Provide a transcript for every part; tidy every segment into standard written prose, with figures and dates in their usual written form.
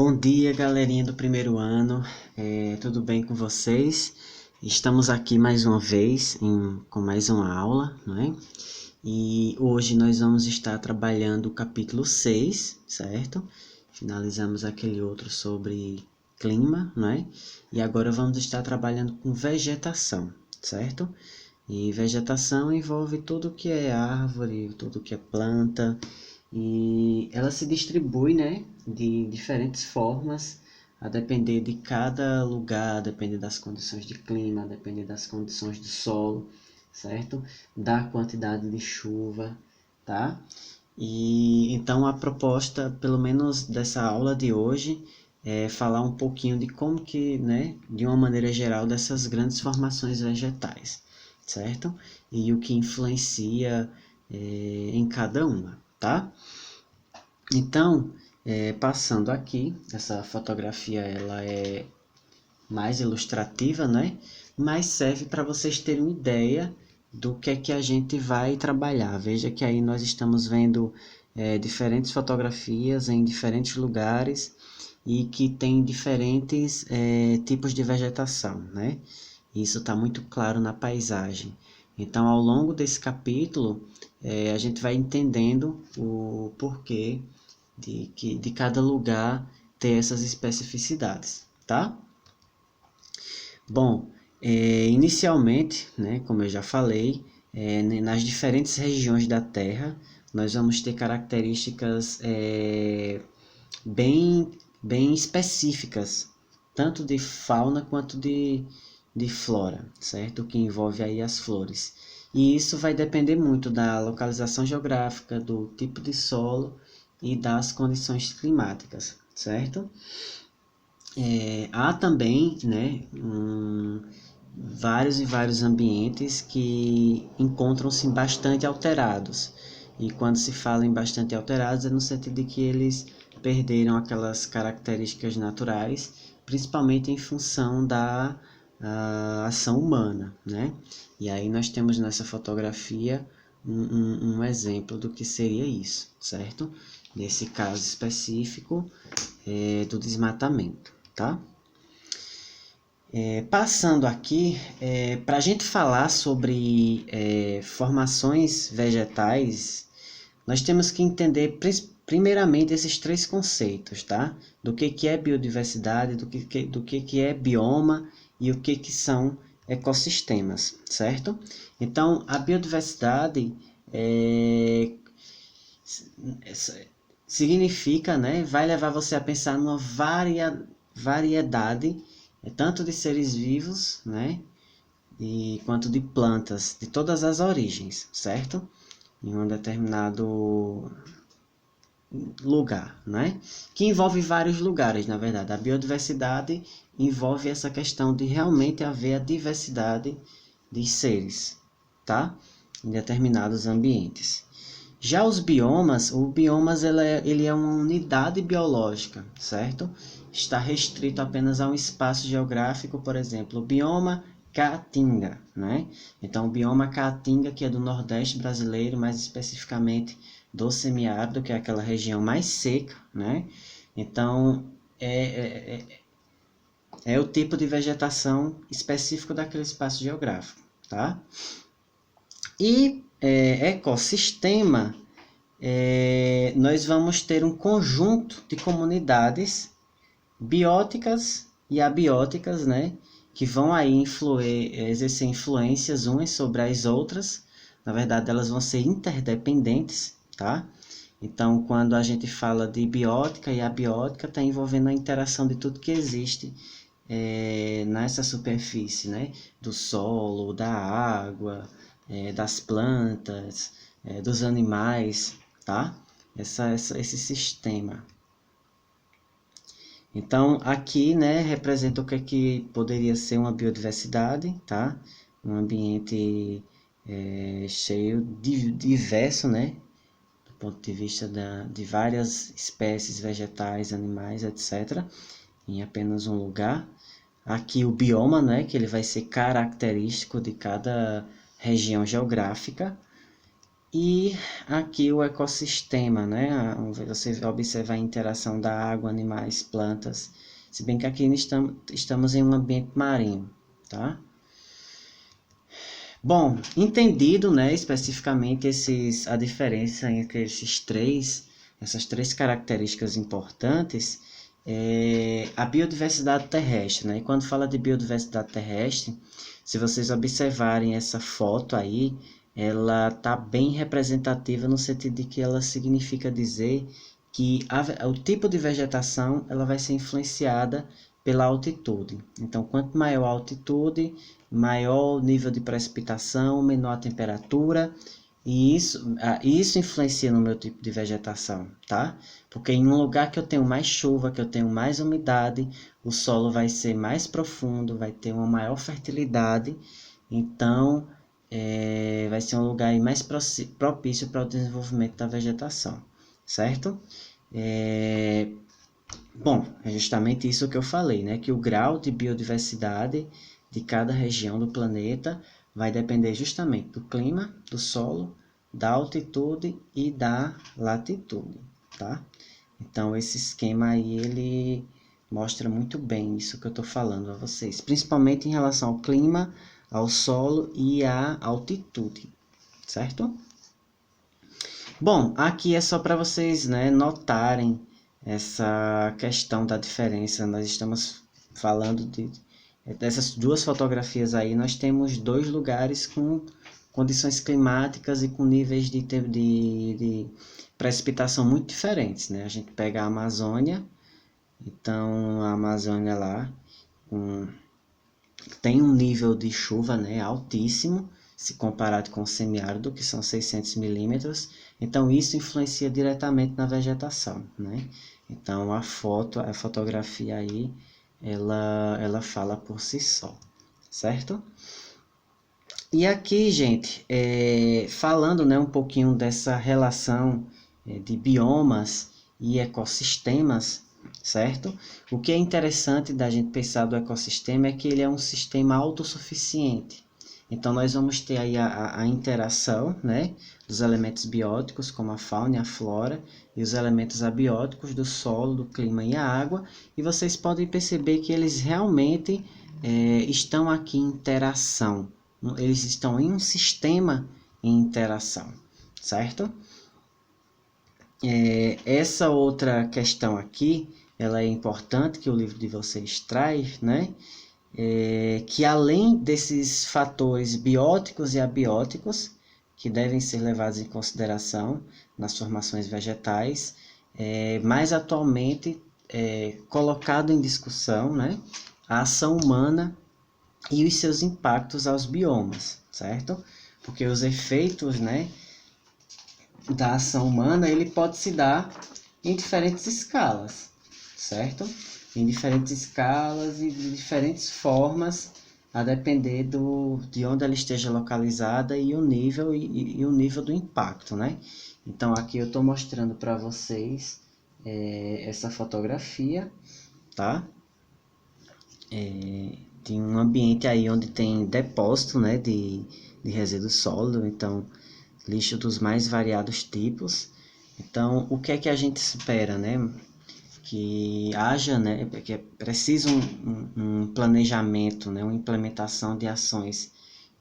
Bom dia, galerinha do primeiro ano, tudo bem com vocês? Estamos aqui mais uma vez com mais uma aula, não é? E hoje nós vamos estar trabalhando o capítulo 6, certo? Finalizamos aquele outro sobre clima, não é? E agora vamos estar trabalhando com vegetação, certo? E vegetação envolve tudo que é árvore, tudo que é planta, e ela se distribui, né, de diferentes formas, a depender de cada lugar, a depender das condições de clima, a depender das condições do solo, certo? Da quantidade de chuva, tá? E então a proposta, pelo menos dessa aula de hoje, é falar um pouquinho de como que, né, de uma maneira geral, dessas grandes formações vegetais, certo? E o que influencia em cada uma, tá? Então, passando aqui, essa fotografia ela é mais ilustrativa, né? Mas serve para vocês terem uma ideia do que é que a gente vai trabalhar. Veja que aí nós estamos vendo diferentes fotografias em diferentes lugares e que tem diferentes tipos de vegetação, né? Isso está muito claro na paisagem. Então, ao longo desse capítulo, a gente vai entendendo o porquê de cada lugar ter essas especificidades, tá? Bom, inicialmente, né, como eu já falei, nas diferentes regiões da Terra, nós vamos ter características bem, bem específicas, tanto de fauna quanto de flora, certo? Que envolve aí as flores. E isso vai depender muito da localização geográfica, do tipo de solo e das condições climáticas, certo? Há também, né, vários e vários ambientes que encontram-se bastante alterados. E quando se fala em bastante alterados, é no sentido de que eles perderam aquelas características naturais, principalmente em função da ação humana, né? E aí nós temos nessa fotografia um exemplo do que seria isso, certo? Nesse caso específico, do desmatamento, tá? Passando aqui, para a gente falar sobre formações vegetais, nós temos que entender primeiramente esses três conceitos, tá? Do que é biodiversidade, do que é bioma e o que são ecossistemas, certo? Então, a biodiversidade significa, né, vai levar você a pensar numa variedade, tanto de seres vivos, né, quanto de plantas, de todas as origens, certo? Em um determinado lugar, né? Que envolve vários lugares, na verdade. A biodiversidade envolve essa questão de realmente haver a diversidade de seres, tá? Em determinados ambientes. Já os biomas, o biomas ele é uma unidade biológica, certo? Está restrito apenas a um espaço geográfico, por exemplo, o bioma Caatinga, né? Então, o bioma Caatinga, que é do Nordeste brasileiro, mais especificamente do semiárido, que é aquela região mais seca, né? Então, é o tipo de vegetação específico daquele espaço geográfico, tá? E ecossistema, nós vamos ter um conjunto de comunidades bióticas e abióticas, né, que vão aí exercer influências umas sobre as outras. Na verdade, elas vão ser interdependentes, tá? Então, quando a gente fala de biótica e abiótica, está envolvendo a interação de tudo que existe nessa superfície, né? Do solo, da água, das plantas, dos animais, tá? Esse sistema. Então, aqui, né, representa o que poderia ser uma biodiversidade, tá? Um ambiente cheio, diverso, né? Do ponto de vista de várias espécies vegetais, animais, etc., em apenas um lugar. Aqui o bioma, né, que ele vai ser característico de cada região geográfica. E aqui o ecossistema, né? Você observa a interação da água, animais, plantas. Se bem que aqui estamos em um ambiente marinho, tá? Bom, entendido, né, especificamente a diferença entre essas três características importantes, a biodiversidade terrestre, né? E quando fala de biodiversidade terrestre, se vocês observarem essa foto aí, ela está bem representativa no sentido de que ela significa dizer que o tipo de vegetação ela vai ser influenciada pela altitude. Então, quanto maior a altitude, maior o nível de precipitação, menor a temperatura, e isso influencia no meu tipo de vegetação, tá? Porque em um lugar que eu tenho mais chuva, que eu tenho mais umidade, o solo vai ser mais profundo, vai ter uma maior fertilidade, então vai ser um lugar mais propício para o desenvolvimento da vegetação, certo? Bom, é justamente isso que eu falei, né? Que o grau de biodiversidade de cada região do planeta vai depender justamente do clima, do solo, da altitude e da latitude, tá? Então, esse esquema aí, ele mostra muito bem isso que eu estou falando a vocês, principalmente em relação ao clima, ao solo e à altitude, certo? Bom, aqui é só para vocês, né, notarem essa questão da diferença. Nós estamos falando dessas duas fotografias aí. Nós temos dois lugares com condições climáticas e com níveis de precipitação muito diferentes, né? A gente pega a Amazônia, então a Amazônia lá tem um nível de chuva, né, altíssimo, se comparado com o semiárido, que são 600 milímetros. Então, isso influencia diretamente na vegetação, né? Então, a fotografia aí, ela fala por si só, certo? E aqui, gente, falando, né, um pouquinho dessa relação de biomas e ecossistemas, certo? O que é interessante da gente pensar do ecossistema é que ele é um sistema autossuficiente. Então, nós vamos ter aí a interação, né, dos elementos bióticos, como a fauna e a flora, e os elementos abióticos do solo, do clima e a água, e vocês podem perceber que eles realmente estão aqui em interação. Eles estão em um sistema em interação, certo? Essa outra questão aqui, ela é importante que o livro de vocês traz, né? Que além desses fatores bióticos e abióticos, que devem ser levados em consideração nas formações vegetais, mais atualmente colocado em discussão, né, a ação humana e os seus impactos aos biomas, certo? Porque os efeitos, né, da ação humana, ele pode se dar em diferentes escalas, certo? Em diferentes escalas e de diferentes formas, a depender de onde ela esteja localizada e o nível e o nível do impacto, né? Então aqui eu estou mostrando para vocês essa fotografia, tá? De um ambiente aí onde tem depósito, né, de resíduos sólidos, então lixo dos mais variados tipos. Então, o que é que a gente espera, né? Que haja, né, que é preciso um planejamento, né, uma implementação de ações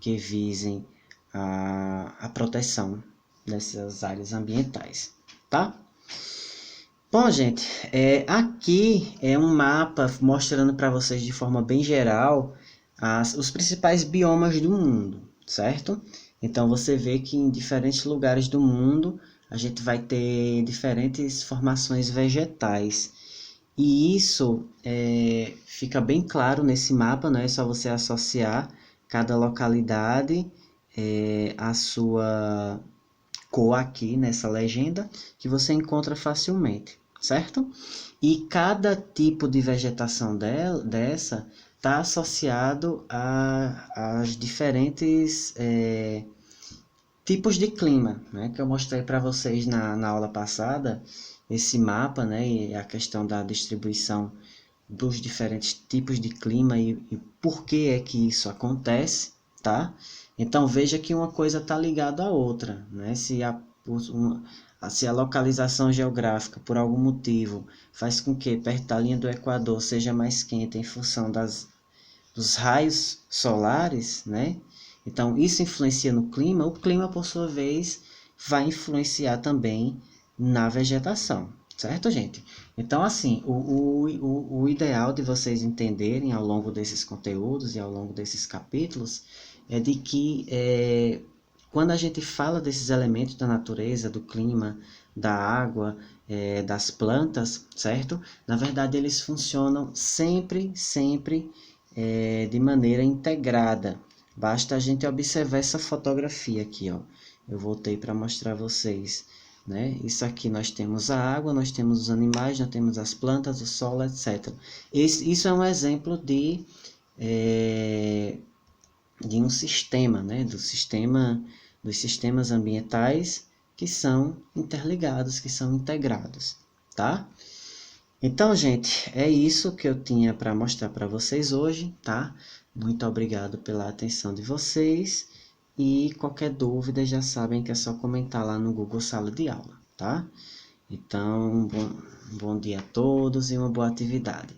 que visem a proteção dessas áreas ambientais, tá? Bom, gente, aqui é um mapa mostrando para vocês de forma bem geral os principais biomas do mundo, certo? Então você vê que em diferentes lugares do mundo a gente vai ter diferentes formações vegetais. E isso fica bem claro nesse mapa, né? É só você associar cada localidade à sua cor aqui nessa legenda, que você encontra facilmente, certo? E cada tipo de vegetação dessa está associado às diferentes tipos de clima, né? Que eu mostrei para vocês na aula passada, esse mapa, né? E a questão da distribuição dos diferentes tipos de clima e por que é que isso acontece, tá? Então veja que uma coisa está ligada à outra, né? Se a localização geográfica, por algum motivo, faz com que perto da linha do Equador seja mais quente em função dos raios solares, né? Então isso influencia no clima, o clima, por sua vez, vai influenciar também na vegetação, certo, gente? Então, assim, o ideal de vocês entenderem ao longo desses conteúdos e ao longo desses capítulos é de que quando a gente fala desses elementos da natureza, do clima, da água, das plantas, certo? Na verdade, eles funcionam sempre de maneira integrada. Basta a gente observar essa fotografia aqui, ó. Eu voltei para mostrar a vocês, né? Isso aqui nós temos a água, nós temos os animais, nós temos as plantas, o solo, etc. Isso é um exemplo de um sistema, né? Dos sistemas ambientais que são interligados, que são integrados, tá? Então, gente, é isso que eu tinha para mostrar para vocês hoje, tá? Muito obrigado pela atenção de vocês e qualquer dúvida já sabem que é só comentar lá no Google Sala de Aula, tá? Então, bom dia a todos e uma boa atividade.